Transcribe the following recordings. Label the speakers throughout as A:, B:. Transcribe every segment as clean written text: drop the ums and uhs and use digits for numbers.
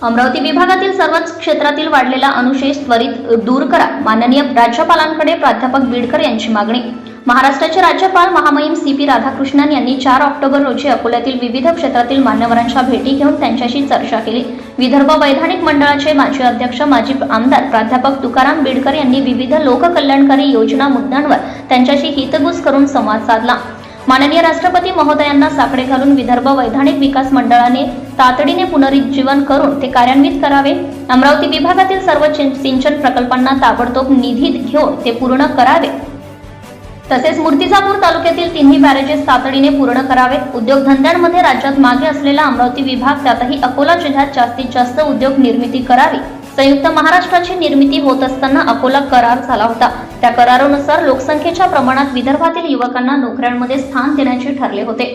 A: अमरावती विभागातील सर्वच क्षेत्रातील वाढलेला अनुशेष त्वरित दूर करा, माननीय राज्यपालांकडे प्राध्यापक बीडकर यांची मागणी। महाराष्ट्राचे राज्यपाल महामहिम CP राधाकृष्णन यांनी 4 ऑक्टोबर रोजी अकोल्यातील विविध क्षेत्रातील मान्यवरांच्या भेटी घेऊन त्यांच्याशी चर्चा केली। विदर्भ वैधानिक मंडळाचे माजी अध्यक्ष माजी आमदार प्राध्यापक तुकाराम बीडकर यांनी विविध लोककल्याणकारी योजना मुद्द्यांवर त्यांच्याशी हितगुज करून संवाद साधला। माननीय राष्ट्रपती महोदयांना साकडे घालून विदर्भ वैधानिक विकास मंडळाने तातडीने पुनरुज्जीवन करून ते कार्यान्वित करावे, अमरावती विभागातील सर्व सिंचन प्रकल्पांना ताबडतोब निधी घेऊन ते पूर्ण करावे, तसेच मूर्तिजापूर तालुक्यातील तिन्ही बॅरेजेस तातडीने पूर्ण करावेत। उद्योगधंद्यांमध्ये राज्यात मागे असलेला अमरावती विभाग, त्यातही अकोला जिल्ह्यात जास्तीत जास्त उद्योग निर्मिती करावी। संयुक्त महाराष्ट्राची निर्मिती होत असताना अकोला करार झाला होता। त्या करारानुसार लोकसंख्येच्या प्रमाणात विदर्भातील युवकांना नोकऱ्यांमध्ये स्थान देण्याचे ठरले होते।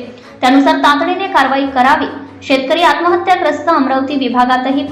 A: त्यानुसार तातडीने कारवाई करावी। शेतकरी आत्महत्याग्रस्त अमरावती विभागातील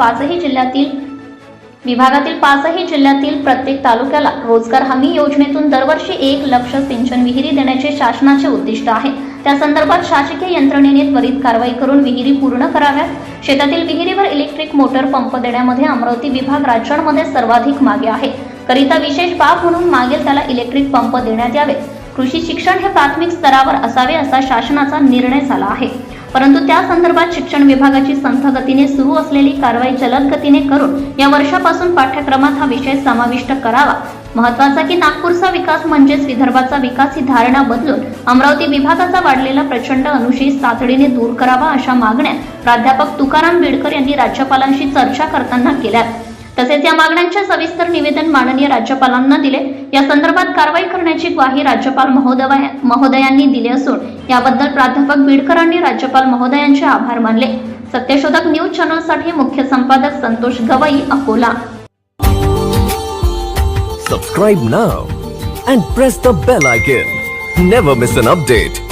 A: 5ही जिल्ह्यातील प्रत्येक तालुक्याला रोजगार हमी योजनेतून दरवर्षी 1 लाख सिंचन विहिरी देण्याचे शासनाचे उद्दिष्ट आहे। त्या संदर्भात शासकीय यंत्रणेने त्वरित कारवाई करून विहिरी पूर्ण कराव्यात। शेतातील विहिरीवर इलेक्ट्रिक मोटर पंप देण्यामध्ये अमरावती विभाग राज्यांमध्ये सर्वाधिक मागे आहे, करिता विशेष बाब म्हणून मागेल त्याला इलेक्ट्रिक पंप देण्यात यावे। कृषी शिक्षण हे प्राथमिक स्तरावर असावे असा शासनाचा निर्णय झाला आहे, परंतु त्या संदर्भात शिक्षण विभागाची संथ गतीने सुरू असलेली कारवाई जलद गतीने करून या वर्षापासून पाठ्यक्रमात हा विषय समाविष्ट करावा। महत्त्वाचा की नागपूरचा विकास म्हणजेच विदर्भाचा विकास ही धारणा बदलून अमरावती विभागाचा वाढलेला प्रचंड अनुशेष तातडीने दूर करावा, अशा मागण्या प्राध्यापक तुकाराम बीडकर यांनी राज्यपालांशी चर्चा करताना केल्या। तसेच या मागण्यांचे सविस्तर निवेदन माननीय राज्यपालांना दिले। या संदर्भात कारवाई करण्याची ग्वाही राज्यपाल महोदयांनी दिली असून याबद्दल प्राध्यापक बीडकरांनी राज्यपाल महोदयांचे आभार मानले। सत्यशोधक न्यूज चॅनलसाठी मुख्य संपादक Santosh Gavai, Akola.
B: Subscribe now and press the bell icon. Never miss an update.